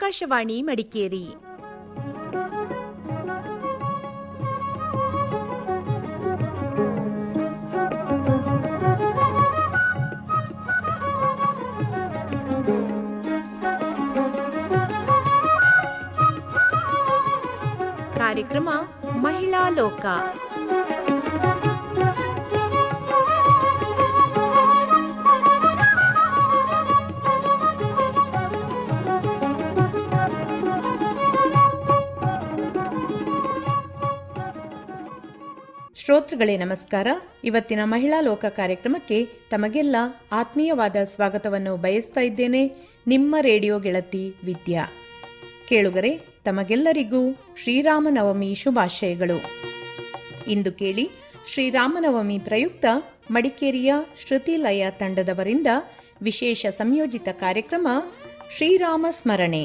ಆಕಾಶವಾಣಿ ಮಡಿಕೇರಿ. ಕಾರ್ಯಕ್ರಮ ಮಹಿಳಾ ಲೋಕ. ಶ್ರೋತೃಗಳೇ ನಮಸ್ಕಾರ. ಇವತ್ತಿನ ಮಹಿಳಾ ಲೋಕ ಕಾರ್ಯಕ್ರಮಕ್ಕೆ ತಮಗೆಲ್ಲ ಆತ್ಮೀಯವಾದ ಸ್ವಾಗತವನ್ನು ಬಯಸ್ತಾ ಇದ್ದೇನೆ. ನಿಮ್ಮ ರೇಡಿಯೋ ಗೆಳತಿ ವಿದ್ಯಾ. ಕೇಳುಗರೆ, ತಮಗೆಲ್ಲರಿಗೂ ಶ್ರೀರಾಮನವಮಿ ಶುಭಾಶಯಗಳು. ಇಂದು ಕೇಳಿ, ಶ್ರೀರಾಮನವಮಿ ಪ್ರಯುಕ್ತ ಮಡಿಕೇರಿಯ ಶ್ರುತಿಲಯ ತಂಡದವರಿಂದ ವಿಶೇಷ ಸಂಯೋಜಿತ ಕಾರ್ಯಕ್ರಮ ಶ್ರೀರಾಮ ಸ್ಮರಣೆ.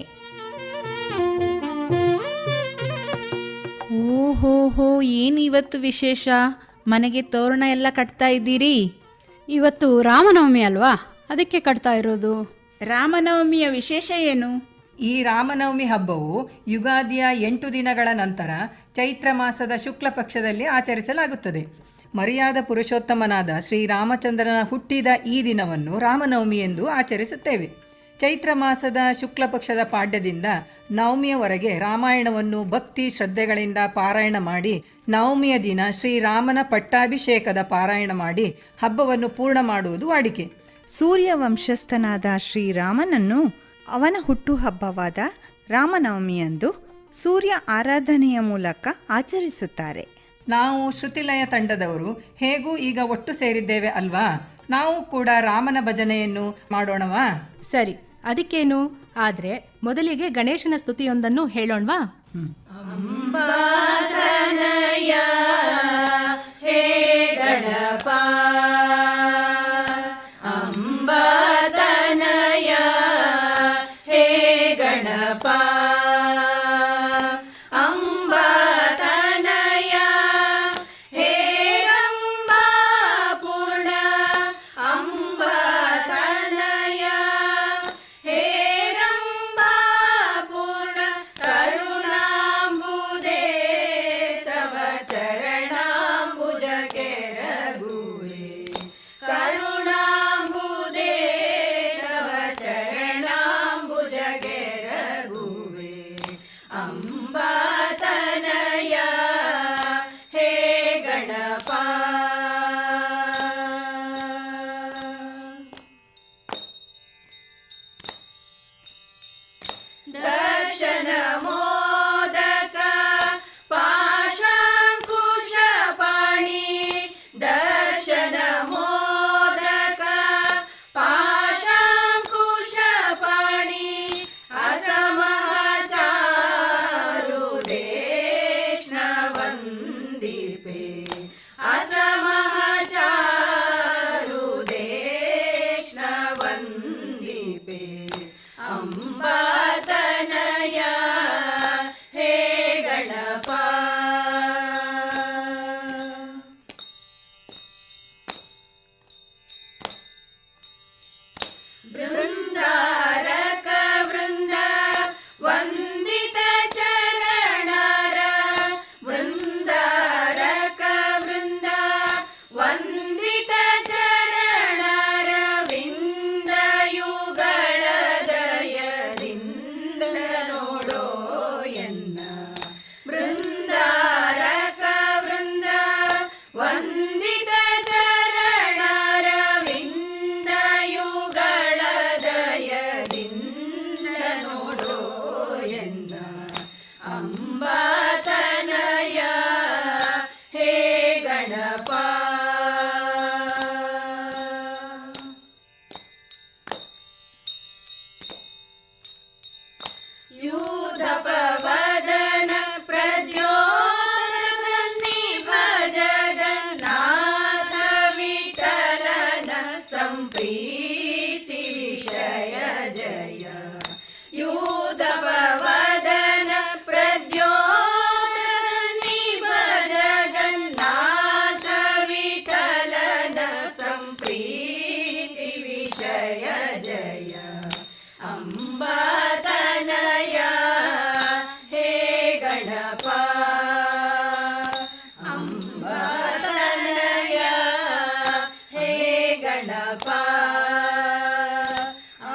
ಓಹೋಹೋ, ಏನು ಇವತ್ತು ವಿಶೇಷ? ಮನೆಗೆ ತೋರಣ ಎಲ್ಲ ಕಟ್ತಾ ಇದ್ದೀರಿ? ಇವತ್ತು ರಾಮನವಮಿ ಅಲ್ವಾ, ಅದಕ್ಕೆ ಕಟ್ತಾ ಇರೋದು. ರಾಮನವಮಿಯ ವಿಶೇಷ ಏನು? ಈ ರಾಮನವಮಿ ಹಬ್ಬವು ಯುಗಾದಿಯ 8 ದಿನಗಳ ನಂತರ ಚೈತ್ರ ಮಾಸದ ಶುಕ್ಲ ಪಕ್ಷದಲ್ಲಿ ಆಚರಿಸಲಾಗುತ್ತದೆ. ಮರ್ಯಾದ ಪುರುಷೋತ್ತಮನಾದ ಶ್ರೀರಾಮಚಂದ್ರನ ಹುಟ್ಟಿದ ಈ ದಿನವನ್ನು ರಾಮನವಮಿ ಎಂದು ಆಚರಿಸುತ್ತೇವೆ. ಚೈತ್ರ ಮಾಸದ ಶುಕ್ಲ ಪಕ್ಷದ ಪಾಡ್ಯದಿಂದ ನವಮಿಯವರೆಗೆ ರಾಮಾಯಣವನ್ನು ಭಕ್ತಿ ಶ್ರದ್ಧೆಗಳಿಂದ ಪಾರಾಯಣ ಮಾಡಿ, ನವಮಿಯ ದಿನ ಶ್ರೀರಾಮನ ಪಟ್ಟಾಭಿಷೇಕದ ಪಾರಾಯಣ ಮಾಡಿ ಹಬ್ಬವನ್ನು ಪೂರ್ಣ ಮಾಡುವುದು ವಾಡಿಕೆ. ಸೂರ್ಯ ವಂಶಸ್ಥನಾದ ಶ್ರೀರಾಮನನ್ನು ಅವನ ಹುಟ್ಟುಹಬ್ಬವಾದ ರಾಮನವಮಿಯಂದು ಸೂರ್ಯ ಆರಾಧನೆಯ ಮೂಲಕ ಆಚರಿಸುತ್ತಾರೆ. ನಾವು ಶ್ರುತಿಲಯ ತಂಡದವರು ಹೇಗೂ ಈಗ ಒಟ್ಟು ಸೇರಿದ್ದೇವೆ ಅಲ್ವಾ? ನಾವು ಕೂಡ ರಾಮನ ಭಜನೆಯನ್ನು ಮಾಡೋಣವಾ? ಸರಿ, ಅದಕ್ಕೇನು. ಆದ್ರೆ ಮೊದಲಿಗೆ ಗಣೇಶನ ಸ್ತುತಿಯೊಂದನ್ನು ಹೇಳೋಣವಾ? ಅಂಬಾತನಯ ಹೇ ಗಣಪ, ಅಂಬಾತನಯ ಹೇ ಗಣಪ, ಅಂಬಾತನಯ ಹೇ ರಂಬಾ ಪೂರ್ಣ, ಅಂಬಾತನಯ ಹೇ ರಂಬಾ ಪೂರ್ಣ, ಕರುಣಾಂಬುದೇ ತವ ಚರಣಾಂಬುಜಕ್ಕೆ ರಘುವೆ, ಕರುಣಾಂಬುದೇ ತವ ಚರಣಾಂಬುಜಕ್ಕೆ ರಘುವೆ, ಅಂಬಾತನಯ ಹೇ ಗಣಪ. ದರ್ಶನ ಮೋದಕ ಪಾಶಾಂಕುಶ ಪಾಣಿ, ದರ್ಶನ ಮೋದಕ ಪಾಶಾಂಕುಶ ಪಾಣಿ, ಅಸಮಚಾರು ದೇಶ್ನ ವಂದಿಪೆ, ಅಸಮ ಗಣಪ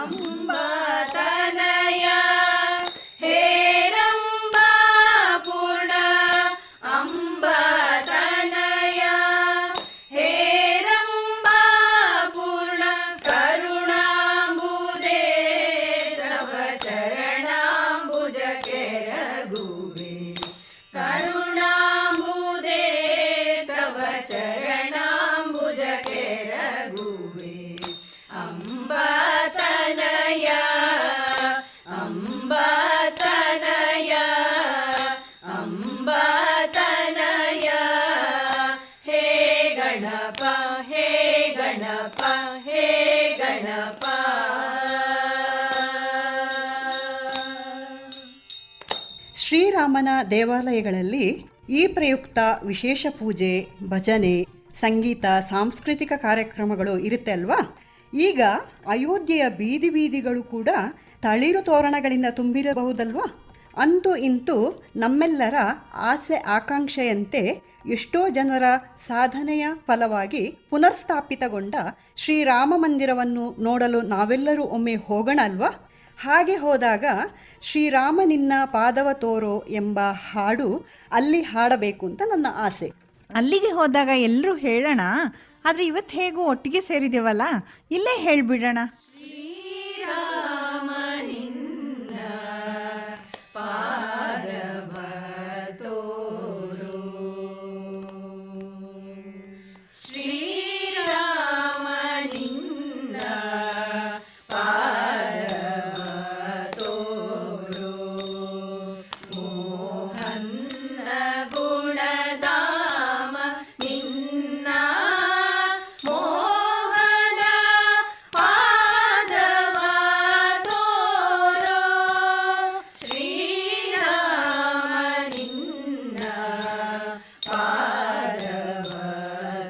ಅಂಬಾತನಯ ಹೇರಂಬಾ ಪೂರ್ಣ ಅಂಬಾತನಯ ಹೇರಂಬಾ ಪೂರ್ಣ ಕರುಣಾಂಬುದೇ ತವ ಚರಣಾಂಬುಜ ಕೆರಗುವೆ ಕರುಣಾಂಬುದೇ ತವ ಚರಣಾಂಬುಜ ಕೆರಗುವೆ ಅಂಬಾತನಯ ಅಂಬಾತನಯ ಅಂಬಾತನಯ ಹೇ ಗಣಪ ಹೇ ಗಣಪ ಹೇ ಗಣಪ ಶ್ರೀರಾಮನ ದೇವಾಲಯಗಳಲ್ಲಿ ಈ ಪ್ರಯುಕ್ತ ವಿಶೇಷ ಪೂಜೆ, ಭಜನೆ, ಸಂಗೀತ, ಸಾಂಸ್ಕೃತಿಕ ಕಾರ್ಯಕ್ರಮಗಳು ಇರುತ್ತೆ ಅಲ್ವಾ? ಈಗ ಅಯೋಧ್ಯೆಯ ಬೀದಿ ಬೀದಿಗಳು ಕೂಡ ತಳಿರು ತೋರಣಗಳಿಂದ ತುಂಬಿರಬಹುದಲ್ವಾ? ಅಂತೂ ಇಂತೂ ನಮ್ಮೆಲ್ಲರ ಆಸೆ ಆಕಾಂಕ್ಷೆಯಂತೆ ಎಷ್ಟೋ ಜನರ ಸಾಧನೆಯ ಫಲವಾಗಿ ಪುನರ್ಸ್ಥಾಪಿತಗೊಂಡ ಶ್ರೀರಾಮ ಮಂದಿರವನ್ನು ನೋಡಲು ನಾವೆಲ್ಲರೂ ಒಮ್ಮೆ ಹೋಗೋಣ ಅಲ್ವಾ? ಹಾಗೆ ಹೋದಾಗ ಶ್ರೀರಾಮ ನಿನ್ನ ಪಾದವ ತೋರೋ ಎಂಬ ಹಾಡು ಅಲ್ಲಿ ಹಾಡಬೇಕು ಅಂತ ನನ್ನ ಆಸೆ. ಅಲ್ಲಿಗೆ ಹೋದಾಗ ಎಲ್ಲರೂ ಹೇಳೋಣ. ಆದರೆ ಇವತ್ತು ಹೇಗೂ ಒಟ್ಟಿಗೆ ಸೇರಿದೇವಲ್ಲ, ಇಲ್ಲೇ ಹೇಳಿಬಿಡೋಣ. ಶ್ರೀರಾಮ ನಿನ್ನ ಪಾದವ ತೋರೋ ಶ್ರೀರಾಮ ನಿನ್ನ ಪಾದವ ತೋರೋ ಮೋಹನ್ನ ಗುಣಧಾಮ ನಿನ್ನ ಮೋಹನ ಪಾದವ ತೋರೋ ಶ್ರೀರಾಮ ನಿನ್ನ ಪಾದವ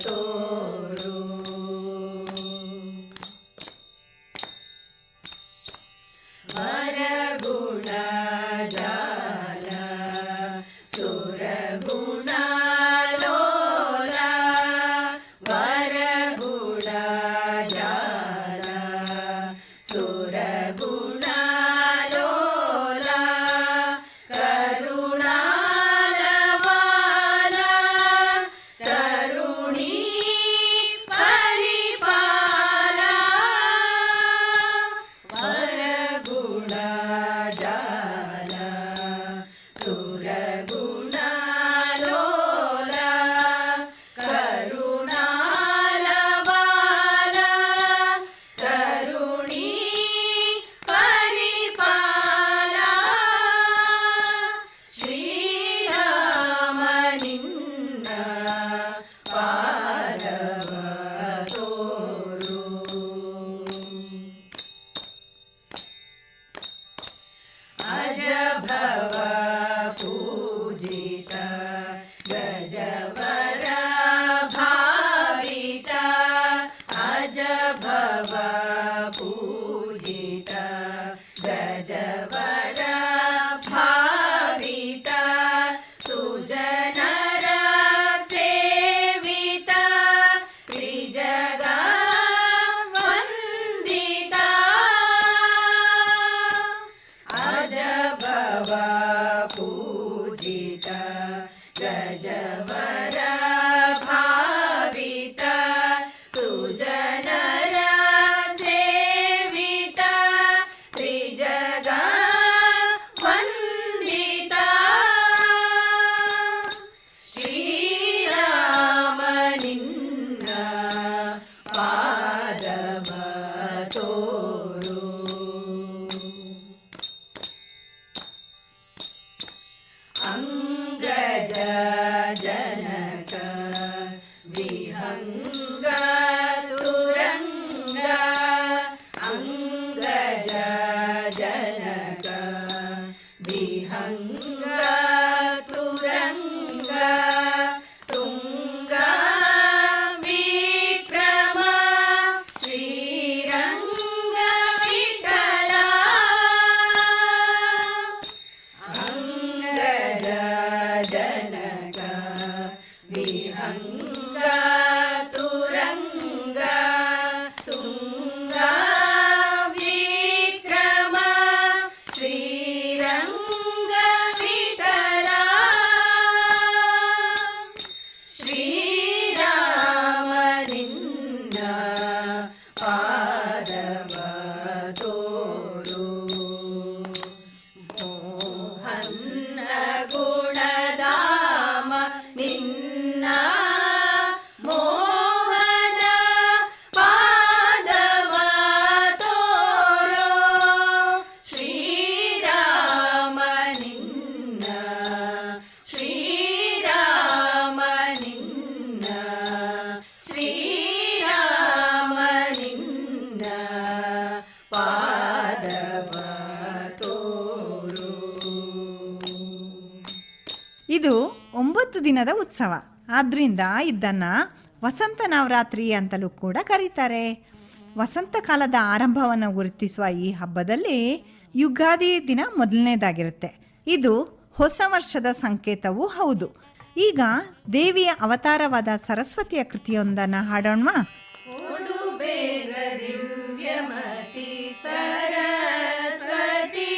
ತೋರೋ ವರಗುಣ ಜಾಲ ಸುರಗುಣ ಲೋಲ ವರಗುಣ ಜಾಲ ಸುರಗುಣ ಲೋಲ ಕರುಣಾಲವಾಲ ಕರುಣೀ ಪರಿಪಾಲ ವರಗುಣ ಜಾಲ ಸುರಗುಣ ಲೋಲ ಕರುಣಾಲವಾಲ ಕರುಣೀ ಪರಿಪಾಲ ಶ್ರೀರಾಮ ನಿನ್ನ ಪಾದವ ತೋರೋ ಅಜಭವ ಪೂಜಿತ ಗಜವರ ಭಾವಿತ ಅಜಭವ ಪೂಜಿತ ಗಜವರ ಭಾವಿತ ಸುಜನರ ಸೇವಿತ ತ್ರಿಜಗ ವಂದಿತ ಅಜಭವ ಪೂಜಿತ ಗಜವರ ಭಾವಿತ ಸುಜನರ ಸೇವಿತ ತ್ರಿಜಗ ವಂದಿತ ಶ್ರೀರಾಮ ನಿನ್ನ ಪಾದವ ತೋರೋ ಅಂಗಜ ಜನಕ ವಿಹಂಗ ತುರಂಗ ಅಂಗಜ ಜನಕ ವಿಹಂಗ ತುರಂಗ ತುಂಗ ವಿಕ್ರಮ ಶ್ರೀರಂಗ ವಿಠಲ ಅಂಗಜ ಜನಕ ವಿಹಂಗ ತುರಂಗ ತುಂಗ ದಿನದ ಉತ್ಸವ. ಆದ್ದರಿಂದ ಇದನ್ನು ವಸಂತ ನವರಾತ್ರಿ ಅಂತಲೂ ಕೂಡ ಕರೀತಾರೆ. ವಸಂತ ಕಾಲದ ಆರಂಭವನ್ನು ಗುರುತಿಸುವ ಈ ಹಬ್ಬದಲ್ಲಿ ಯುಗಾದಿ ದಿನ ಮೊದಲನೇದಾಗಿರುತ್ತೆ. ಇದು ಹೊಸ ವರ್ಷದ ಸಂಕೇತವೂ ಹೌದು. ಈಗ ದೇವಿಯ ಅವತಾರವಾದ ಸರಸ್ವತಿಯ ಕೃತಿಯೊಂದನ್ನು ಹಾಡೋಣವಾ? ಕೊಡು ಬೇಗ ದಿವ್ಯಮತಿ ಸರಸ್ವತಿ,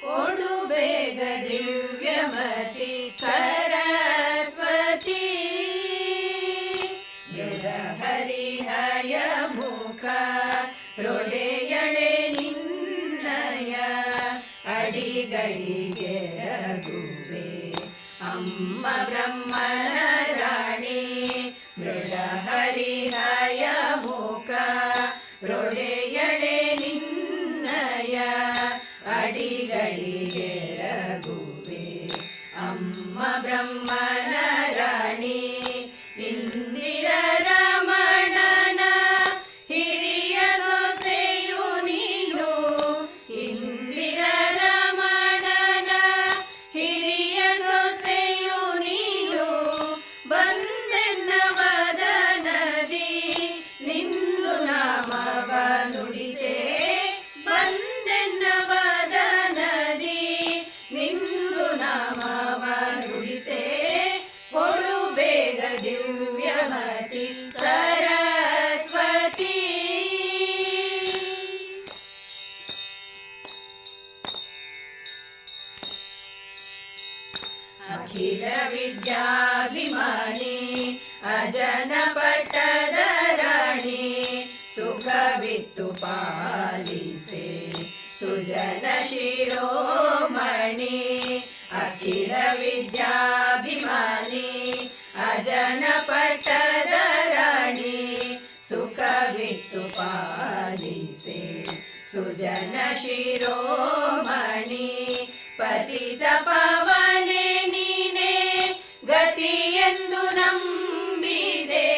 ಕೊಡು ಬೇಗ ದಿವ್ಯಮತಿ ಸರಸ್ವತಿ, ಮೃಡ ಹರಿಹಯ ಮುಖ ರೊಡೆಯಣೆ ನಿನ್ನಯ ಅಡಿಗಳಿಗೆ ರಘುವೆ ಅಮ್ಮ ಬ್ರಹ್ಮನ ರಾಣಿ, ಮೃಡ ಹರಿಹಯ ಮುಖ ರೊಡೆಯಣೆ ನಿನ್ನಯ ಅಡಿಗಳಿಗೆ ರಘುವೆ ಅಮ್ಮ ಬ್ರಹ್ಮನ ರಾಣಿ, ಇಂದಿರ ರಮಣನ ಹಿರಿಯ ಸೊಸೆಯು ನೀನು, ಇಂದಿರ ರಮಣನ ಹಿರಿಯ ಸೊಸೆಯು ನೀನು, ಬಂದೆನ್ನ ವದನದಿ ನಿಂದು ನಾಮವ ನುಡಿಸೆ, ಬಂದೆನ್ನ ವದನದಿ ನಿಂದು ನಾಮವ ನುಡಿಸೆ, ಕೊಡು ಬೇಗ ದಿವ್ಯಮತಿ ಸರಸ್ವತಿ. ಅಖಿಲ ವಿದ್ಯಾಭಿಮಾನಿ ಅಜನ ಪಟ್ಟದ ರಾಣಿ, ಸುಖವಿತ್ತು ಪಾಲಿಸೆ ಸುಜನ ಶಿರೋಮಣಿ, ಅಖಿಲ ವಿದ್ಯಾಭಿಮಾನಿ ಅಜನ ಪಟ್ಟದ ರಾಣಿ, ಸುಖವಿತ್ತು ಪಾಲಿಸೆ ಸುಜನ ಶಿರೋಮಣಿ, ಪತಿತ ಪವನೆ ನೀನೆ ಗತಿಯೆಂದು ನಂಬಿದೆ,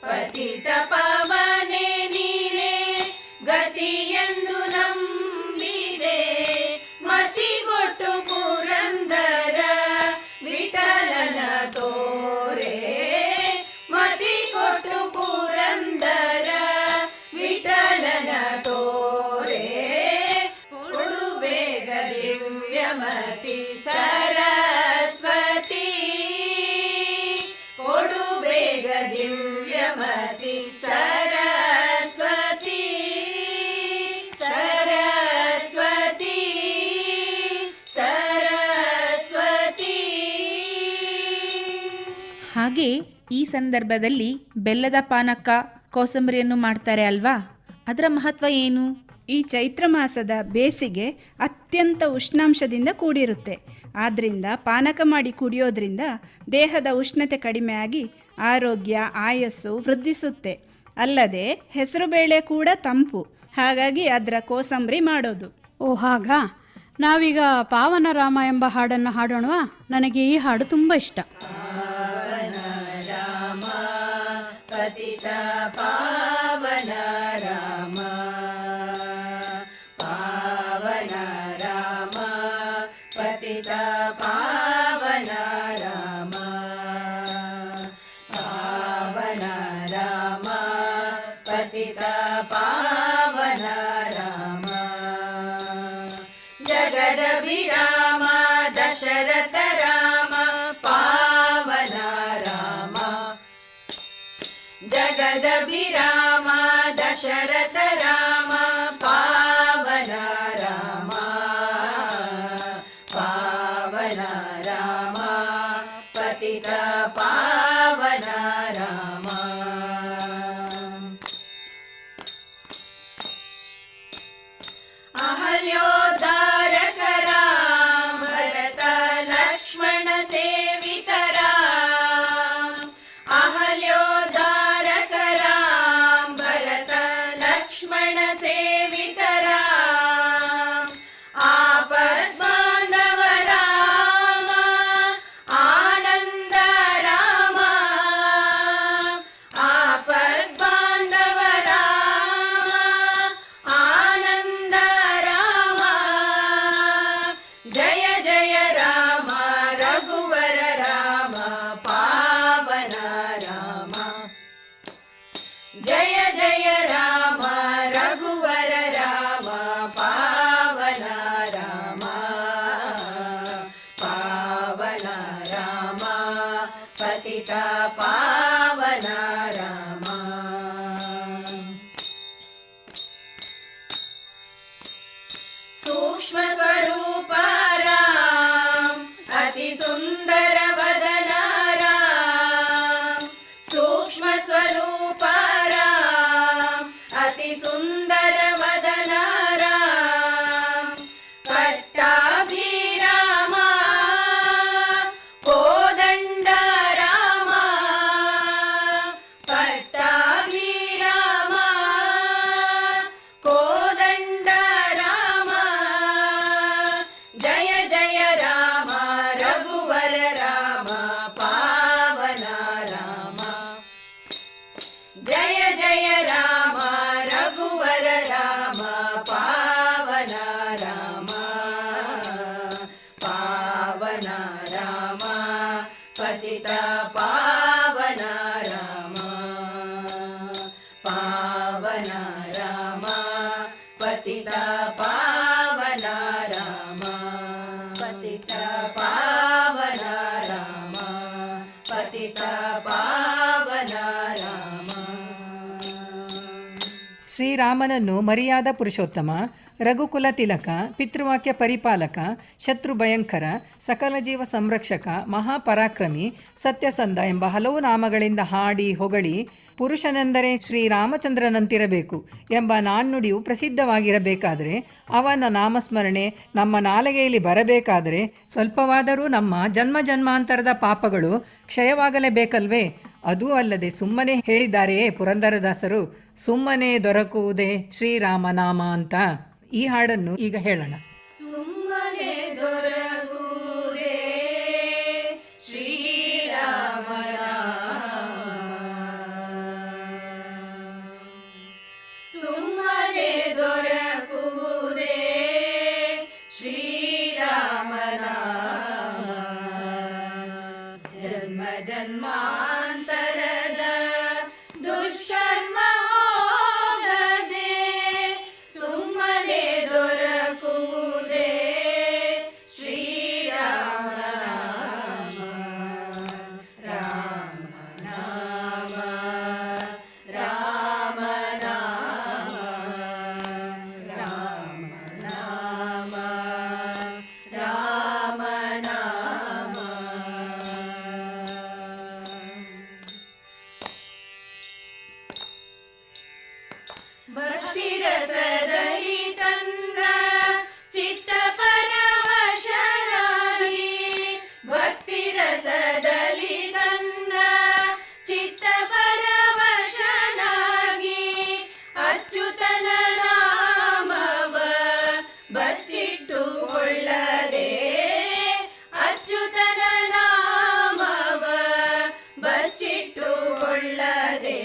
ಪತಿತ ಪವನೆ ನೀನೆ ಗತಿಯೆಂದು ನಂಬಿದೆ, ಮತಿಗೊಟ್ಟು ಪುರಂದರ ವಿಠಲನ ತೋರೆ, ಮತಿಗೊಟ್ಟು ಪುರಂದರ ವಿಠಲನ ತೋರೆ, ಕೊಡು ಬೇಗ ದಿವ್ಯಮತಿ ಸರಸ್ವತಿ, ಕೊಡು ಬೇಗ ದಿವ್ಯಮತಿ ಸರಸ್ವತಿ, ಸರಸ್ವತಿ, ಸರಸ್ವತಿ. ಹಾಗೆ ಈ ಸಂದರ್ಭದಲ್ಲಿ ಬೆಲ್ಲದ ಪಾನಕ ಕೋಸಂಬರಿಯನ್ನು ಮಾಡ್ತಾರೆ ಅಲ್ವಾ? ಅದರ ಮಹತ್ವ ಏನು? ಈ ಚೈತ್ರ ಮಾಸದ ಬೇಸಿಗೆ ಅತ್ಯಂತ ಉಷ್ಣಾಂಶದಿಂದ ಕೂಡಿರುತ್ತೆ. ಆದ್ದರಿಂದ ಪಾನಕ ಮಾಡಿ ಕುಡಿಯೋದ್ರಿಂದ ದೇಹದ ಉಷ್ಣತೆ ಕಡಿಮೆಯಾಗಿ ಆರೋಗ್ಯ ಆಯಸ್ಸು ವೃದ್ಧಿಸುತ್ತೆ. ಅಲ್ಲದೆ ಹೆಸರುಬೇಳೆ ಕೂಡ ತಂಪು, ಹಾಗಾಗಿ ಅದರ ಕೋಸಂಬರಿ ಮಾಡೋದು. ಓ ಹಾಗಾ? ನಾವೀಗ ಪಾವನ ರಾಮ ಎಂಬ ಹಾಡನ್ನು ಹಾಡೋಣವಾ? ನನಗೆ ಈ ಹಾಡು ತುಂಬ ಇಷ್ಟ. ಪತಿತ ಪಾವನ ರಾಮ, ಪಾವನ ರಾಮ, ಪತಿತ ಪಾವನ ರಾಮ, ಪಾವನ ರಾಮ, ಪತಿತ ಪಾವನ ರಾಮ, ಜಗದಭಿರಾಮ ದಶರಥ ರಾಮ, ಪಾವನ ರಾಮ, ಜಗದಭಿರಾಮ ದಶರಥ ರಾಮ, ಪಾವನ ರಾಮ, ಪಾವನ ರಾಮ, ಪತಿತ ಪಾವನ ರಾಮ. ಅಹಲ್ಯೋದ್ಧಾರಕ ರಾಮ, ಭರತ ಲಕ್ಷ್ಮಣ ಸೇವಿತ ರಾಮ, ಅಹಲ್ಯೋದ್ಧಾರಕ ರಾಮ, ಭರತ ಲಕ್ಷ್ಮಣ ಸೇವಿತ ರಾಮ, ಆಪದ್ಬಾಂಧವ ರಾಮ, ಆನಂದ ರಾಮ, ಪತಿತ ಪಾವನ ರಾಮ. ಸೂಕ್ಷ್ಮ ಸ್ವರೂಪ ರಾಮ, ಅತಿ ಸುಂದರ ವದನ ರಾಮ. ಸೂಕ್ಷ್ಮ ಸ್ವರೂಪ ರಾಮ, ಅತಿ ಸುಂದರ ವದನ ರಾಮ. ಪಟ್ಟಾಭಿರಾಮ ಕೋದಂಡ ರಾಮ. ಪಟ್ಟಾಭಿರಾಮ ಕೋದಂಡ ರಾಮ. ಜಯ ಜಯ ರಾಮ ರಘುವರ ರಾಮ ಪಾವನ ರಾಮ. ಜಯ ಜಯ ರಾಮ ರಘುವರ ರಾಮ ಪಾವನ ರಾಮ. ಪಾವನ ರಾಮ ಪತಿತ ಪಾವನ ರಾಮ. ಪಾವನ ರಾಮ ಪತಿತ ಪಾವನ ರಾಮ. ಪತಿತ ಪಾವನ ರಾಮ. ಪತಿತ ಪಾವನ ರಾಮ. ಶ್ರೀರಾಮನನ್ನು ಮರ್ಯಾದ ಪುರುಷೋತ್ತಮ, ರಘುಕುಲ ತಿಲಕ, ಪಿತೃವಾಕ್ಯ ಪರಿಪಾಲಕ, ಶತ್ರು ಭಯಂಕರ, ಸಕಲ ಜೀವ ಸಂರಕ್ಷಕ, ಮಹಾಪರಾಕ್ರಮಿ, ಸತ್ಯಸಂಧ ಎಂಬ ಹಲವು ನಾಮಗಳಿಂದ ಹಾಡಿ ಹೊಗಳಿ ಪುರುಷನೆಂದರೆ ಶ್ರೀರಾಮಚಂದ್ರನಂತಿರಬೇಕು ಎಂಬ ನಾಣ್ಣುಡಿಯು ಪ್ರಸಿದ್ಧವಾಗಿರಬೇಕಾದರೆ, ಅವನ ನಾಮಸ್ಮರಣೆ ನಮ್ಮ ನಾಲಿಗೆಯಲ್ಲಿ ಬರಬೇಕಾದರೆ ಸ್ವಲ್ಪವಾದರೂ ನಮ್ಮ ಜನ್ಮ ಜನ್ಮಾಂತರದ ಪಾಪಗಳು ಕ್ಷಯವಾಗಲೇಬೇಕಲ್ವೇ? ಅದೂ ಅಲ್ಲದೆ ಸುಮ್ಮನೆ ಹೇಳಿದ್ದಾರೆಯೇ ಪುರಂದರದಾಸರು, ಸುಮ್ಮನೆ ದೊರಕುವುದೇ ಶ್ರೀರಾಮನಾಮ ಅಂತ. ಈ ಹಾಡನ್ನು ಈಗ ಹೇಳೋಣ. ಸುಮ್ಮನೆ ದೊರಕುವುದೇ ಶ್ರೀರಾಮನಾಮ. ಸುಮ್ಮನೆ ದೊರಕುವುದೇ ಶ್ರೀರಾಮನಾಮ. ಜನ್ಮ ಜನ್ಮಾಂತರದ ದುಷ್ಕರ್ಮ ಹೋಗದೆ ಸುಮ್ಮನೆ ದೊರಕುವುದೇ ಶ್ರೀರಾಮನಾಮ. ರಾಮನಾಮ ರಾಮನಾಮ ರಾಮನಾಮ ರಾಮನಾಮ. ಭಕ್ತಿ ರಸದಲ್ಲಿ ತಂದ ಚಿತ್ತ ಪರವಶನಾಗಿ. ಭಕ್ತಿ ರಸದಲ್ಲಿ ತಂದ ಚಿತ್ತ ಪರವಶನಾಗಿ. ಅಚ್ಯುತನ ನಾಮವ ಬಚ್ಚಿಟ್ಟುಕೊಳ್ಳದೆ. ಅಚ್ಯುತನ ನಾಮವ ಬಚ್ಚಿಟ್ಟುಕೊಳ್ಳದೆ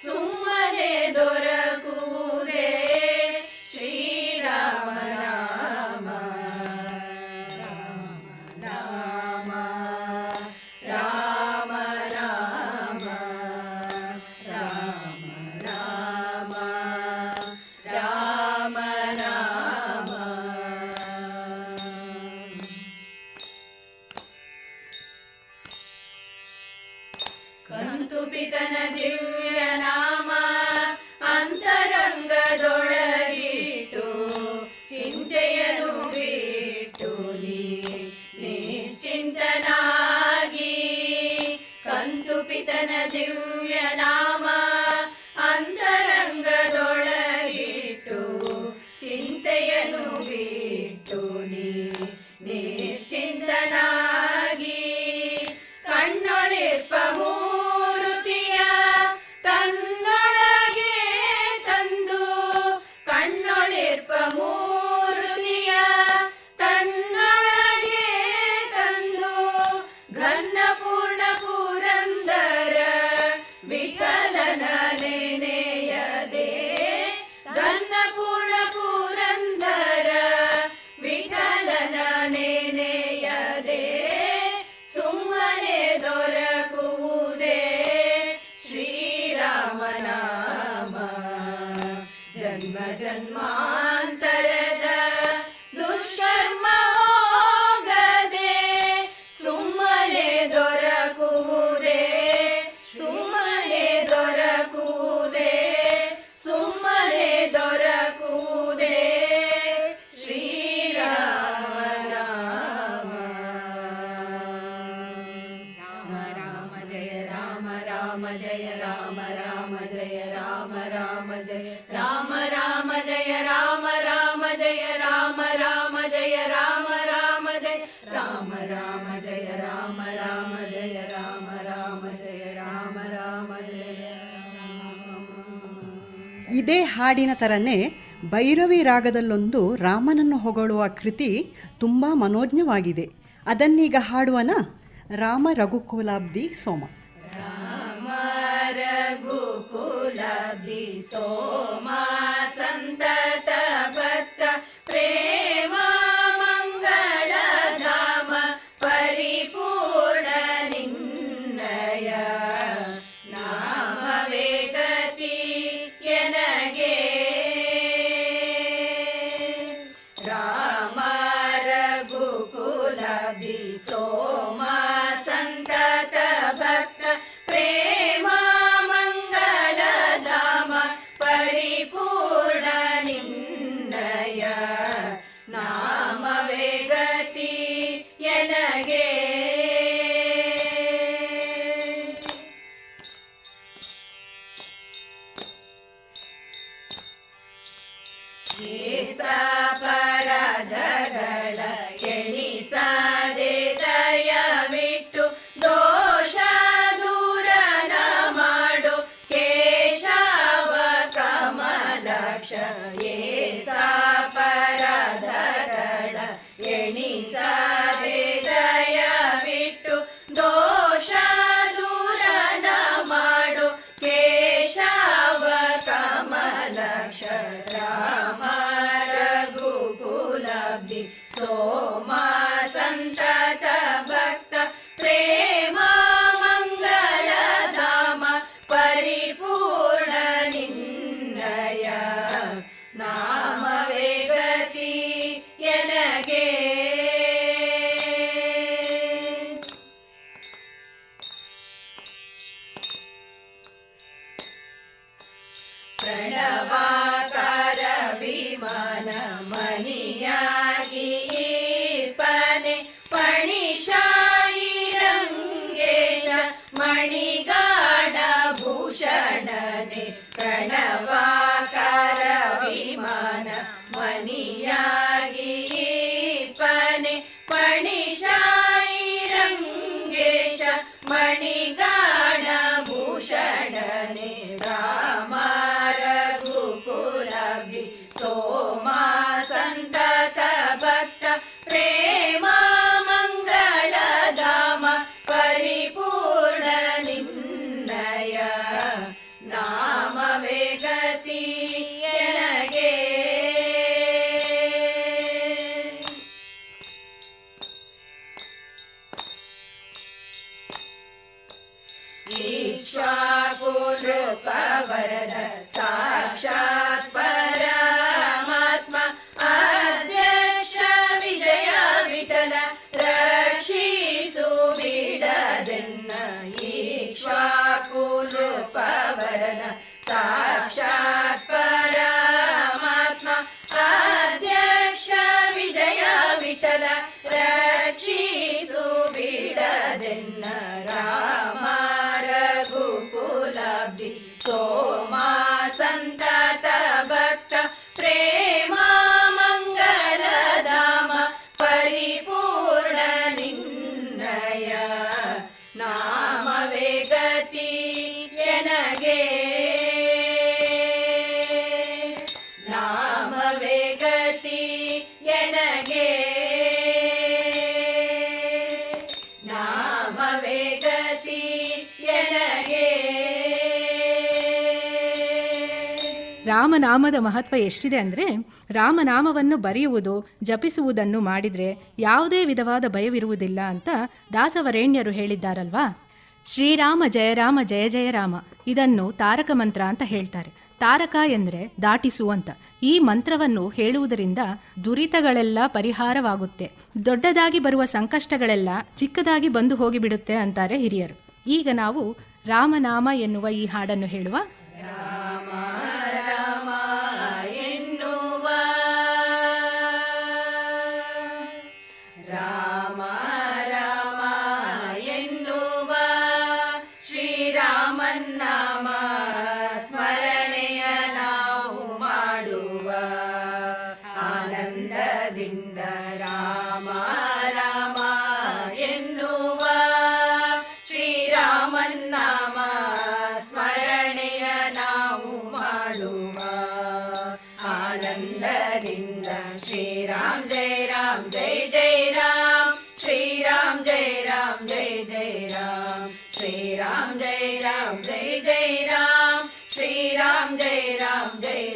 ಸುಮ್ಮನೆ ದೊರಕುವುದೇ ಶ್ರೀರಾಮನಾಮ. ರಾಮನಾಮ ರಾಮನಾಮ ರಾಮನಾಮ ರಾಮನಾಮ. ಕಂತುಪಿತನ ದಿವ್ಯ ನಾಮ ಅಂತರಂಗದೊಳಗಿಟ್ಟು ಚಿಂತೆಯನ್ನು ಬಿಟ್ಟು ನಿಶ್ಚಿಂತನಾಗಿ. ಕಂತುಪಿತನ ದಿವ್ಯ ನಾಮ ಅಂತರಂಗದೊಳಗಿಟ್ಟು ಚಿಂತೆಯನ್ನು ಬಿಟ್ಟು ನಿಶ್ಚಿಂತನಾಗಿ. ಕಣ್ಣೊಳಿರ್ಪ ಮೂರುತಿಯ ತನ್ನೊಳಗೆ ತಂದು. ಕಣ್ಣೊಳಿರ್ಪ ಮೂರುತಿಯ ತನ್ನೊಳಗೆ ತಂದು. ಘನ್ನ ಪೂರ್ಣ ಪುರಂದರ ವಿಠಲನ ನೆನೆಯದೆ. ಘನ್ನ ಪೂರ್ಣ ಪುರಂದರ ವಿಠಲನ ನೆನೆಯದೆ ಸುಮ್ಮನೆ ದೊರಕುವುದೇ ಶ್ರೀರಾಮನಾಮ. ಜನ್ಮ ಜನ್ಮಾಂತರದ ದುಷ್ಕರ್ಮ ಹೋಗದೆ ಸುಮ್ಮನೆ ದೊರಕು ರಾಮ ಜಯ ರಾಮ ರಾಮ ಜಯ ರಾಮ ರಾಮ ಜಯ ರಾಮ ರಾಮ ಜಯ ರಾಮ ರಾಮ ಜಯ ರಾಮ ರಾಮ ಜಯ ರಾಮ ರಾಮ ಜಯ ರಾಮ ರಾಮ ಜಯ ರಾಮ ರಾಮ ಜಯ ರಾಮ ರಾಮ ಜಯ ರಾಮ ರಾಮ ಜಯ ಇದೇ ಹಾಡಿನ ಥರನೇ ಭೈರವಿ ರಾಗದಲ್ಲೊಂದು ರಾಮನನ್ನು ಹೊಗಳುವ ಕೃತಿ ತುಂಬ ಮನೋಜ್ಞವಾಗಿದೆ. ಅದನ್ನೀಗ ಹಾಡುವನ ರಾಮ ರಘುಕುಲಾಬ್ಧಿ ಸೋಮ. ರಾಮ ರಘುಕುಲಾಬ್ಧಿ ಸೋಮ ಸಂತತ ಭಕ್ತ ಪ್ರೇಮ ಮಂಗಳ ಧಾಮ ಪರಿಪೂರ್ಣ ನಿನ್ನಯ ನಾಮವೇ ಗತಿ ಎನಗೆ ರಾಮ ರಘುಕುಲಾಬ್ಧಿ ಸೋಮ ಸಂತತ ಭಕ್ತ ಪ್ರೇಮ ಮಂಗಳ ಧಾಮ ಪರಿಪೂರ್ಣ ನಿನ್ನಯ ನಾಮವೇ ಗತಿ ಎನಗೆ ಪರಾಧಗಳ ಎಣಿಸದೆ ದಯವಿಟ್ಟು ದೋಷ ದೂರನ ಮಾಡು ಕೇಶವ ಕಮಲಕ್ಷ ಪರಾಧಗಳ ಎಣಿಸದೆ ದಯವಿಟ್ಟು ದೋಷ ದೂರನ ಮಾಡು ಕೇಶವ ಕಮಲಕ್ಷ ರಾಮ ರಘುಕುಲಾಬ್ಧಿ ಸೋಮ ಸಂತತ ಭಕ್ತ ಪ್ರೇಮ ಮಂಗಳ ಧಾಮ ಪರಿಪೂರ್ಣ ನಿನ್ನಯ ನಾಮವೇ ಗತಿ ಎನಗೆ ಪ್ರಣವಾಕಾರ ವಿಮಾನ ಮಣಿಯಾಗಿ ಪನೆ ಪಣಿಶಾಯಿ ರಂಗೇಶ ಮಣಿಗಾಡ ಭೂಷಣನೆ ಪ್ರಣವಾಕಾರ ವಿಮಾನ ಮಣಿಯಾಗಿ ಪನೆ ಪಣಿಶಾಯಿ ರಂಗೇಶ ಮಣಿಗಾಡ ಭೂಷಣನೆ ರಾಮ ರಘುಕುಲಾಬ್ಧಿ ಸೋಮ ಸಂತತ ಭಕ್ತ ಪ್ರೇಮ ಮಂಗಳ ಧಾಮ ಪರಿಪೂರ್ಣ ನಿನ್ನಯ ನಾಮವೇ ಗತಿ ಎನಗೆ ಈಕ್ಷ್ವಾಕು ನೃಪವರದ ಸಾಕ್ಷಾತ್ ಪರಮಾತ್ಮ ಅಧ್ಯಕ್ಷ ವಿಜಯ ವಿಠಲ ರಕ್ಷಿಸು ಬಿಡದೆನ್ನ ಈಕ್ಷ್ವಾಕು ನೃಪವರನ ಸಾಕ್ಷಾತ್ ಪರಮಾತ್ಮ ಅಧ್ಯಕ್ಷ ವಿಜಯ ವಿಠಲ ರಕ್ಷಿಸು ಬಿಡದೆನ್ನ ರಾಮ ರಘುಕುಲಾಬ್ಧಿ ಸೋಮ ಸಂತತ ಭಕ್ತ ಪ್ರೇಮ ಮಂಗಳ ಧಾಮ ಪರಿಪೂರ್ಣ ನಿನ್ನಯ ನಾಮವೇ ಗತಿ ಎನಗೆ ನಾಮವೇ ಗತಿ ಎನಗೆ ನಾಮವೇ ಗತಿ ಎನಗೆ ರಾಮನಾಮದ ಮಹತ್ವ ಎಷ್ಟಿದೆ ಅಂದರೆ ರಾಮನಾಮವನ್ನು ಬರೆಯುವುದು ಜಪಿಸುವುದನ್ನು ಮಾಡಿದರೆ ಯಾವುದೇ ವಿಧವಾದ ಭಯವಿರುವುದಿಲ್ಲ ಅಂತ ದಾಸವರೇಣ್ಯರು ಹೇಳಿದ್ದಾರಲ್ವಾ. ಶ್ರೀರಾಮ ಜಯ ಜಯ ರಾಮ ಇದನ್ನು ತಾರಕ ಮಂತ್ರ ಅಂತ ಹೇಳ್ತಾರೆ. ತಾರಕ ಎಂದರೆ ದಾಟಿಸು ಅಂತ. ಈ ಮಂತ್ರವನ್ನು ಹೇಳುವುದರಿಂದ ದುರಿತಗಳೆಲ್ಲ ಪರಿಹಾರವಾಗುತ್ತೆ, ದೊಡ್ಡದಾಗಿ ಬರುವ ಸಂಕಷ್ಟಗಳೆಲ್ಲ ಚಿಕ್ಕದಾಗಿ ಬಂದು ಹೋಗಿಬಿಡುತ್ತೆ ಅಂತಾರೆ ಹಿರಿಯರು. ಈಗ ನಾವು ರಾಮನಾಮ ಎನ್ನುವ ಈ ಹಾಡನ್ನು ಹೇಳುವ. ರಾಮ ರಾಮ ಎನ್ನುವ ರಾಮ ರಾಮ ಎನ್ನುವ ಶ್ರೀರಾಮ राम श्री राम जय जय राम श्री राम जय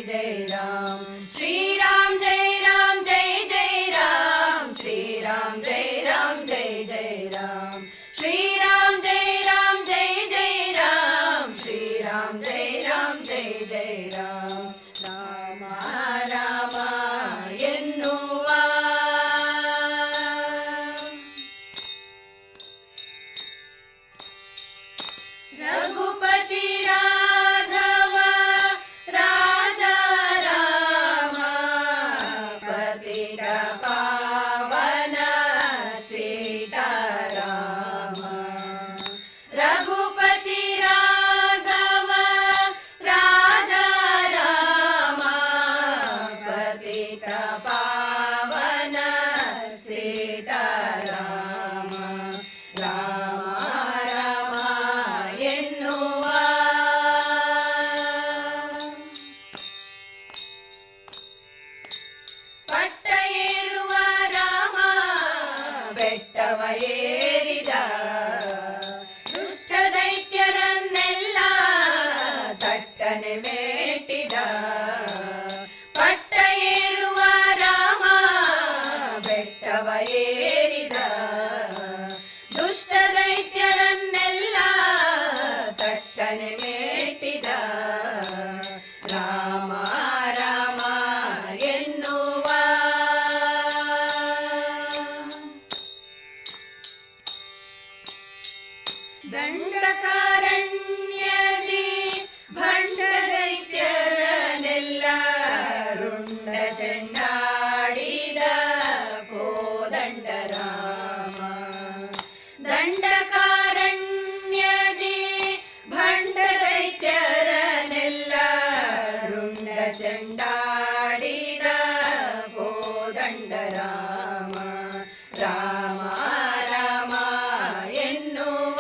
जय राम श्री राम जय जय राम श्री राम जय जय राम श्री राम जय जय राम श्री राम जय जय राम ರಾಮ ರಾಮ ಎನ್ನುವ ರಘುಪತಿ ರಾಘವ ರಾಜ ರಾಮ ಪತಿತ ಪಾವನ ಸೀತಾರಾಮ ರಘುಪತಿ ರಾಘವ ರಾಜ ರಾಮ ಪತಿತ ಪಾವನ ಸೀತಾರಾಮ ರಾಮ ರಾಮ ಎನ್ನುವ ಪಟ್ಟ ಏರುವ ರಾಮ ಬೆಟ್ಟವ ಏರಿದ ದುಷ್ಟ ದೈತ್ಯರನ್ನೆಲ್ಲ ತಟ್ಟನೆ ಮೇಟಿದ ಪಟ್ಟ ಏರುವ ರಾಮ ಬೆಟ್ಟವ ಏರಿದ ದುಷ್ಟ ದೈತ್ಯರನ್ನೆಲ್ಲ ತಟ್ಟನೆ ಮೇಟಿದ ರಾಮ ರಾಮ ಎನ್ನುವ ದಂಡಕಾರಣ್ಯದಿ ಭಂಡ ದೈತ್ಯರನೆಲ್ಲ ರುಂಡ ಚೆಂಡಾಡಿದ ಕೋದಂಡ ರಾಮ ದಂಡಕಾರಣ್ಯದಿ ಭಂಡ ದೈತ್ಯರನೆಲ್ಲ ರುಂಡ ಚೆಂಡಾಡಿದ ಕೋದಂಡ ರಾಮ ರಾಮ ರಾಮ ಎನ್ನುವ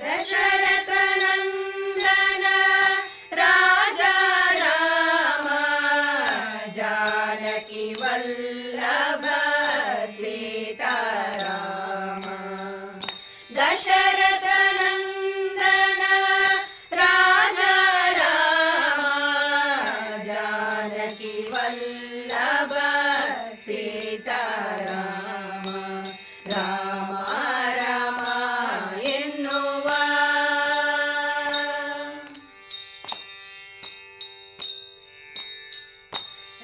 ದಶರಥ ನಂದನ ರಾಜ ರಾಮ ಜಾನಕಿ ವಲ್ಲಭ ಸೀತಾರಾಮ ದಶರಥ ನಂದನ ರಾಜ ರಾಮ ಜಾನಕಿ ವಲ್ಲಭ ಸೀತಾರಾಮ ರಾಮ ರಾಮ ಎನ್ನುವ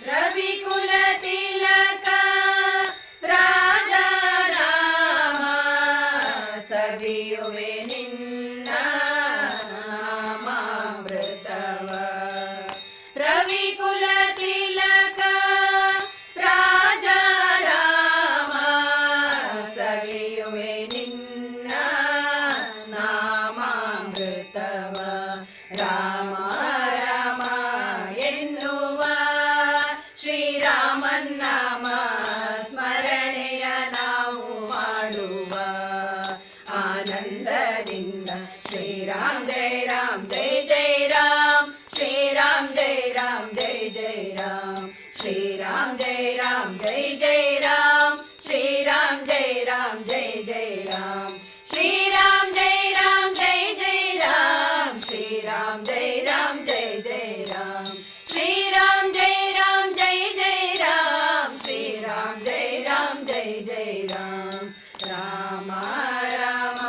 ರವಿಕುಲ ತಿಲಕ ರಾಜ ರಾಮ ಸವಿಯುವೆ ನಿನ್ನ ನಾಮಾಮೃತವ ರವಿಕುಲ ತಿಲಕ ರಾಜ ರಾಮ ಸವಿಯುವೆ ನಿನ್ನ ನಾಮಾಮೃತವ ರಾಮ ರಾಮ ಎನ್ನುವ ಶ್ರೀರಾಮನ್ನಾಮ ಸ್ಮರಣೆಯ ನಾವು ಮಾಡುವ ಆನಂದದಿಂದ ಶ್ರೀರಾಮ್ ಜಯ ಜಯ ರಾಮ್ ಶ್ರೀರಾಮ್ ಜಯ ಜಯ ರಾಮ್ ಶ್ರೀರಾಮ್ ಜಯ ಜಯ ರಾಮ್ ಶ್ರೀರಾಮ್ ಜಯ ಜಯ ರಾಮ್ ಶ್ರೀರಾಮ್ ಜಯ ಜಯ ರಾಮ್ ಶ್ರೀರಾಮ್ ಜಯ ಜಯ ರಾಮ್ ಶ್ರೀರಾಮ್ ಜಯ ಜಯ ರಾಮ್ ಶ್ರೀರಾಮ್ ಜಯ ಜಯ ರಾಮ್ ರಾಮ ರಾಮ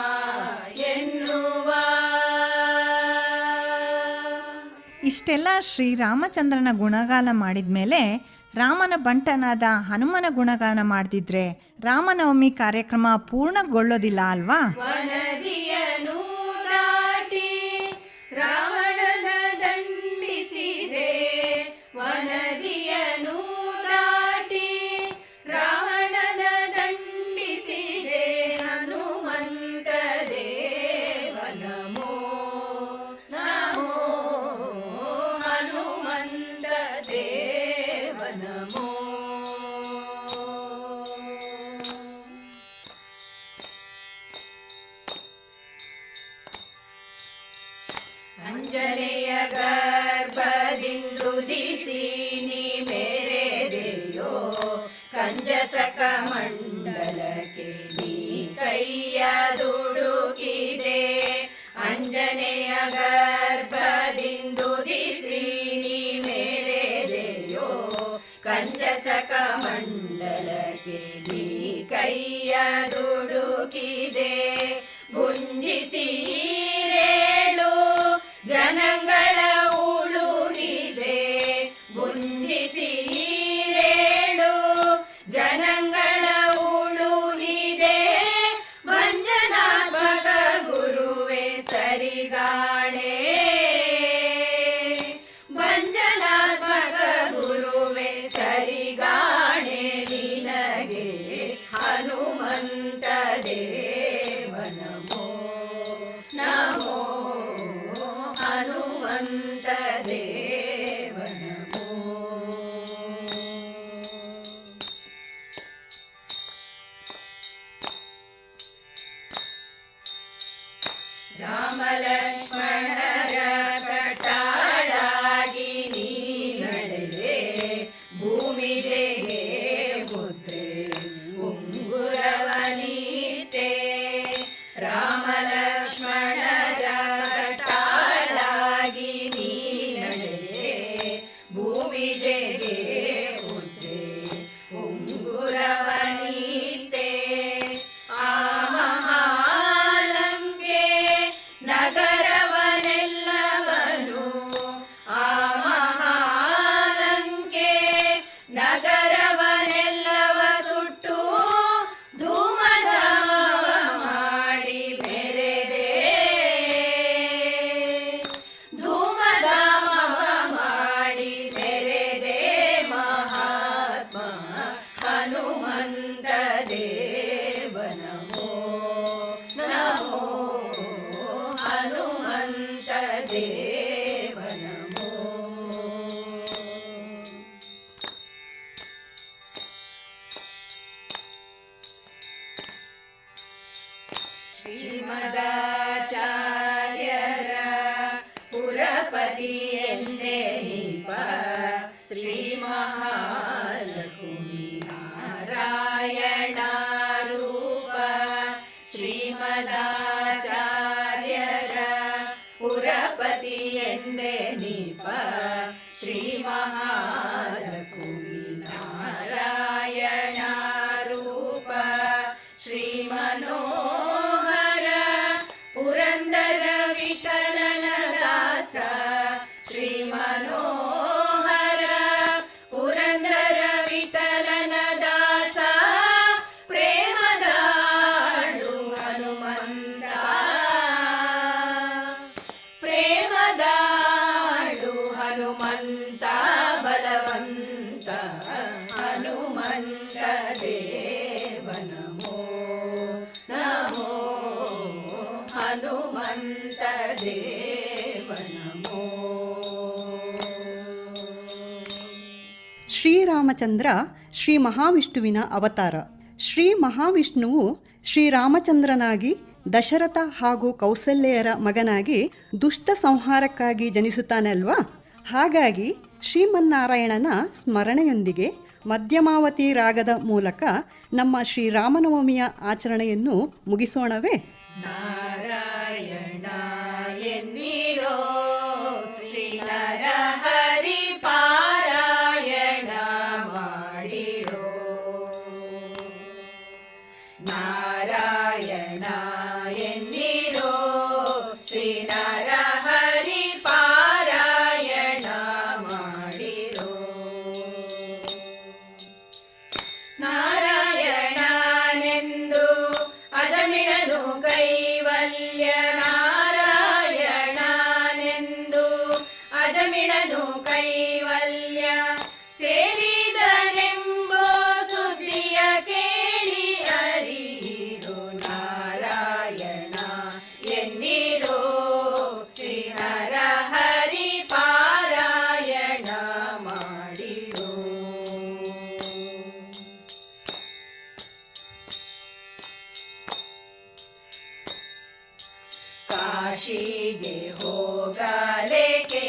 ಎನ್ನುವ ಇಷ್ಟೆಲ್ಲ ಶ್ರೀರಾಮಚಂದ್ರನ ಗುಣಗಾನ ಮಾಡಿದ ಮೇಲೆ ರಾಮನ ಬಂಟನಾದ ಹನುಮನ ಗುಣಗಾನ ಮಾಡದಿದ್ರೆ ರಾಮನವಮಿ ಕಾರ್ಯಕ್ರಮ ಪೂರ್ಣಗೊಳ್ಳೋದಿಲ್ಲ ಅಲ್ವಾ? ವನದಿಯನು ದಾಟಿ ರಾವಣನ ದಂಡಿಸಿದೆ ವನದಿಯನು ದಾಟಿ ರಾವಣನ ದಂಡಿಸಿದೆ ಹನುಮಂತ ದೇವ ನಮೋ ನಮೋ ಹನುಮಂತ ದೇವ ನಮೋ ಕಂಜಸಕ ಮಂಡಲಕ್ಕೆ ನೀ ಕೈಯ ದುಡುಕಿದೆ ಅಂಜನೆಯ ಗರ್ಭದಿಂದುದಿಸಿ ನೀ ಮೇರೆದೆಯೋ ಕಂಜಸಕ ಮಂಡಲಕ್ಕೆ ನೀ ಕೈಯ ದುಡುಕಿದೆ ಗುಂಜಿಸಿರೇಳು ಜನಗಳ ಉಳುಹಿದೆ ಗುಂಜಿಸಿರೇಳು ಜನಗಳ ಉಳುಹಿದೆ ಭಂಜನಾತ್ಮಕ ಗುರುವೆ ಸರಿಗಾಣೆ ಭಂಜನಾತ್ಮಕ ಗುರುವೆ ಸರಿಗಾಣೆ ನಿನಗೆ ಹನುಮಂತ ದೇವ ನಮೋ ನಮೋ ಹನುಮಂತ ದೇವ ನಮೋ ರಾಮ ಲಕ್ಷ್ಮಣರ ಕಟಾಳಾಗಿ ನೀ ನಡೆದೆ ಭೂಮಿಗೆಗೆ ಮುದ್ರೆ ಉಂಗುರವನೀತೆ ರಾಮ ಲಕ್ಷ್ಮಣರ ಕಟಾಳಾಗಿ ನೀ ನಡೆದೆ ಭೂಮಿಗೆಗೆ ಮುದ್ರೆ ಉಂಗುರವನೀತೆ ಆ ಮಹಾಲಂಕೆ ನಗರವನೆಲ್ಲವನು ಆ ಮಹಾಲಂಕೆ ನಗರವನೆಲ್ಲವ ಸುಟ್ಟು ಧೂಮಧಾಮ ಮಾಡಿ ಮೆರೆದೆ ಧೂಮಧಾಮ ಮಾಡಿ ಮೆರೆದೆ ಮಹಾತ್ಮ ಹನುಮಂತ ದೇವ ನಮೋ ನಮೋ ಹನುಮಂತ ದೇವ ನಮೋ ಶ್ರೀಮದಾಚಾರ್ಯರ ಪುರಪತಿ ಎಂದೇ ನಿಪ ಶ್ರೀ ಮಹಾಲಕ್ಷ್ಮೀ ನಾರಾಯಣ ರೂಪ ಶ್ರೀಮದಾಚಾರ್ಯರ ಪುರಪತಿ ಎಂದೇ ನಿಪ ಶ್ರೀ ಮಹಾಲಕ್ಷ್ಮೀ ನಾರಾಯಣ ರೂಪ ಶ್ರೀ ಮನೋಹರ ಪುರಂದರ ವಿಠಲನ ದಾಸ ಶ್ರೀ ಮನೋಹರ ಪುರಂದರ ವಿಠಲನ ದಾಸ ಪ್ರೇಮದಾಳು ಹನುಮಂತ ಪ್ರೇಮದಾಳು ಹನುಮಂತ ಬಲವಂತ ಹನುಮಂತ ದೇವ ನಮೋ ನಮೋ ಹನುಮಂತ ದೇವ ನಮೋ ಶ್ರೀರಾಮಚಂದ್ರ ಶ್ರೀ ಮಹಾವಿಷ್ಣುವಿನ ಅವತಾರ. ಶ್ರೀ ಮಹಾವಿಷ್ಣುವು ಶ್ರೀರಾಮಚಂದ್ರನಾಗಿ ದಶರಥ ಹಾಗೂ ಕೌಸಲ್ಯರ ಮಗನಾಗಿ ದುಷ್ಟ ಸಂಹಾರಕ್ಕಾಗಿ ಜನಿಸುತ್ತಾನೆ ಅಲ್ವಾ? ಹಾಗಾಗಿ ಶ್ರೀಮನ್ನಾರಾಯಣನ ಸ್ಮರಣೆಯೊಂದಿಗೆ ಮಧ್ಯಮಾವತಿ ರಾಗದ ಮೂಲಕ ನಮ್ಮ ಶ್ರೀರಾಮನವಮಿಯ ಆಚರಣೆಯನ್ನು ಮುಗಿಸೋಣವೇ? ನಾರಾಯಣ ಎನ್ನಿರೋ ಶ್ರೀ ನರಹರಿ ಪಾರಾಯಣ ಮಾಡಿರೋ ನಾರಾಯಣ ಎನ್ನಿರೋ ಶ್ರೀ ನರಹರಿ ಪಾರಾಯಣ ಮಾಡಿರೋ ನಾರಾಯಣನೆಂದು ಅಜಮಿಳನು ಕೈವಲ್ಯ ನಾರಾಯಣನೆಂದು ಅಜಮಿಳನು ಕೈವಲ್ಯ ಸೇರಿದನೆಂಬೋ ಸುದ್ದಿಯ ಕೇಳಿ ಅರಿಯಿರೋ ನಾರಾಯಣ ಎನ್ನಿರೋ ಶ್ರೀ ನರಹರಿ ಪಾರಾಯಣ ಮಾಡಿರೋ ಕಾಶಿಗೆ ಹೋಗಲೇಕೆ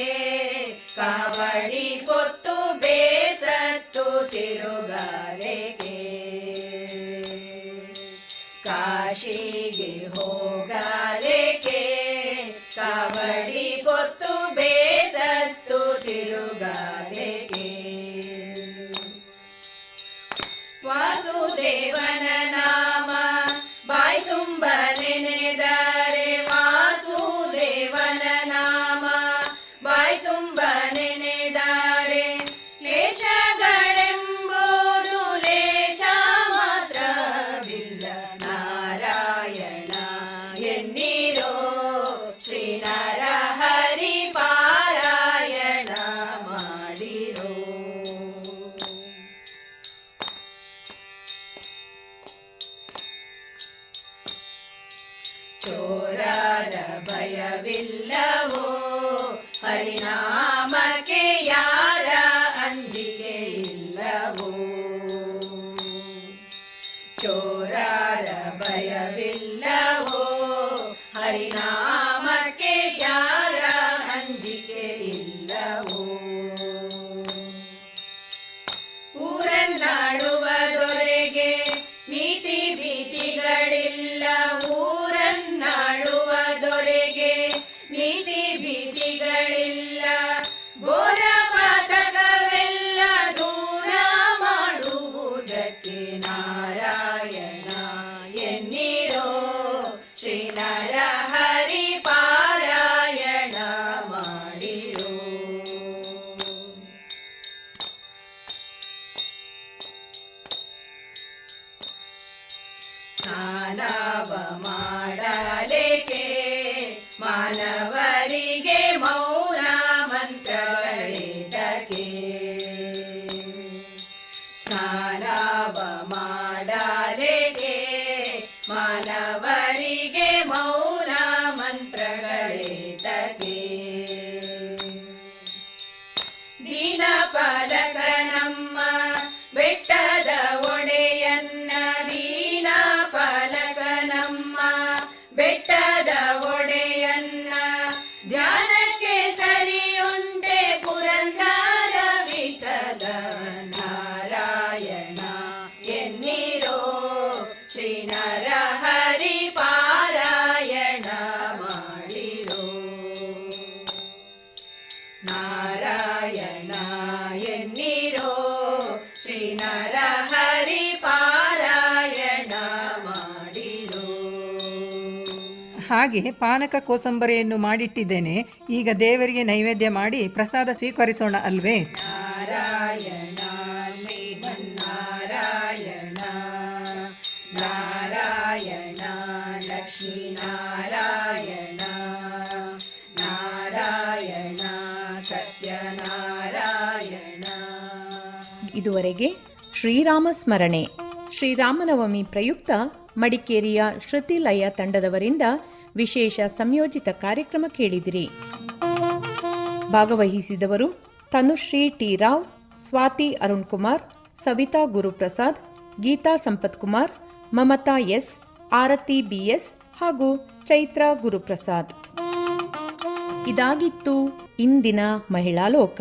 ಕಾವಡಿ ಹೊತ್ತು ಬೇಸತ್ತು ತಿರುಗಲೇಕೆ ಕಾಶಿಗೆ ಹೋಗಲೇಕೆ ಕಾವಡಿ ಪೊತ್ತು ಬೇಸತ್ತು ತಿರುಗಾಲೇಕೆ ವಾಸುದೇವನ ನಾಮ ಬಾಯಿ ತುಂಬ ನೆನೆದರೆ ವಾಸುದೇವನ ನಾಮ ಬಾಯಿ ತುಂಬ ನೆನೆದರೆ ಕ್ಲೇಶಗಳೆಂಬುದು ಲೇಷ ಮಾತ್ರವಿಲ್ಲ ನಾರಾಯಣ ಎನ್ನಿರೋ ಶ್ರೀನರ ಹರಿ ಪಾರಾಯಣ ಮಾಡಿರೋ ಚೋರರ ಭಯವಿಲ್ಲವೋ ಹರಿನಾಮಕ್ಕೆ ಯಾರ ಅಂಜಿಕೆ ಇಲ್ಲವೋ ಚೋರರ ಭಯವಿಲ್ಲವೋ ಹರಿನಾಮಕ್ಕೆ ಯಾರ ಅಂಜಿಕೆ ಇಲ್ಲವೋ ಊರನ್ನಾಡುವ ದೊರೆಗೆ ನೀತಿ ಭೀತಿಗಳಿಲ್ಲ ಊರನ್ನಾಡುವ ದೊರೆಗೆ ನೀತಿ ಭೀತಿಗಳಿಲ್ಲ ಘೋರ ಪಾತಕವೆಲ್ಲ ದೂರ ಮಾಡುವುದಕ್ಕೆ ನಾರಾಯಣ ಎನ್ನಿರೋ ಶ್ರೀನರ ಹರಿ ಪಾರಾಯಣ ಮಾಡಿರೋ ಸ್ನಾನವ ಮಾಡಲೇಕೆ ಮಾನವರಿಗೆ ಮೌನ ಮಂತ್ರಗಳಿದಕ್ಕೆ ಸ್ನಾನವ ಮಾಡಲೇಕೆ ಮಾನವರಿಗೆ ಮೌನ ಮಂತ್ರಗಳಿದಕ್ಕೆ ದೀನಪಾಲಕ ನಮ್ಮ ಬೆಟ್ಟದ ಒಡೆಯನ್ನ ದೀನಪಾಲಕ ನಮ್ಮ ಬೆಟ್ಟದ ಒಡೆಯನ್ನ ಧ್ಯಾನಕ್ಕೆ ಸರಿಯುಂಟೆ ಪುರಂದರ ವಿಠಲ ನಾರಾಯಣ ಎನ್ನಿರೋ ಶ್ರೀನರ ಹರಿ ಪಾರಾಯಣ ಮಾಡಿರೋ ನಾರಾಯಣ ಎನ್ನಿರೋ ಶ್ರೀನರ ಹರಿ ಪಾರಾಯಣ ಮಾಡಿರೋ ಹಾಗೆ ಪಾನಕ ಕೋಸಂಬರಿಯನ್ನು ಮಾಡಿಟ್ಟಿದ್ದೇನೆ. ಈಗ ದೇವರಿಗೆ ನೈವೇದ್ಯ ಮಾಡಿ ಪ್ರಸಾದ ಸ್ವೀಕರಿಸೋಣ ಅಲ್ವೇ? ನಾರಾಯಣ ಶ್ರೀಮನ್ನಾರಾಯಣ ನಾರಾಯಣ ಲಕ್ಷ್ಮೀನಾರಾಯಣ ನಾರಾಯಣ ಸತ್ಯನಾರಾಯಣ. ಇದುವರೆಗೆ ಶ್ರೀರಾಮ ಸ್ಮರಣೆ ಶ್ರೀರಾಮನವಮಿ ಪ್ರಯುಕ್ತ ಮಡಿಕೇರಿಯ ಶ್ರುತಿಲಯ ತಂಡದವರಿಂದ ವಿಶೇಷ ಸಂಯೋಜಿತ ಕಾರ್ಯಕ್ರಮ ಕೇಳಿದಿರಿ. ಭಾಗವಹಿಸಿದವರು ತನುಶ್ರೀ ಟಿ ರಾವ್, ಸ್ವಾತಿ ಅರುಣ್ ಕುಮಾರ್, ಸವಿತಾ ಗುರುಪ್ರಸಾದ್, ಗೀತಾ ಸಂಪತ್ ಕುಮಾರ್, ಮಮತಾ ಎಸ್, ಆರತಿ ಬಿಎಸ್ ಹಾಗೂ ಚೈತ್ರ ಗುರುಪ್ರಸಾದ್. ಇದಾಗಿತ್ತು ಇಂದಿನ ಮಹಿಳಾ ಲೋಕ.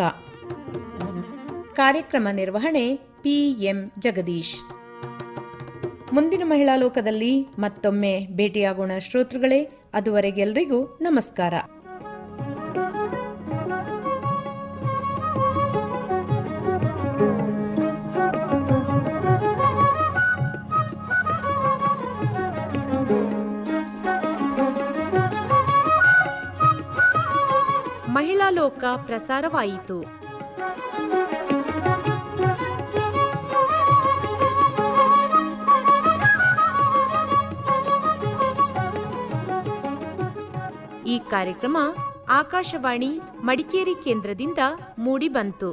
ಕಾರ್ಯಕ್ರಮ ನಿರ್ವಹಣೆ ಪಿಎಂ ಜಗದೀಶ್. ಮುಂದಿನ ಮಹಿಳಾ ಲೋಕದಲ್ಲಿ ಮತ್ತೊಮ್ಮೆ ಭೇಟಿಯಾಗೋಣ ಶ್ರೋತೃಗಳೇ. ಅದುವರೆಗೆಲ್ಲರಿಗೂ ನಮಸ್ಕಾರ. ಮಹಿಳಾ ಲೋಕ ಪ್ರಸಾರವಾಯಿತು. ಈ ಕಾರ್ಯಕ್ರಮ ಆಕಾಶವಾಣಿ ಮಡಿಕೇರಿ ಕೇಂದ್ರದಿಂದ ಮೂಡಿಬಂತು.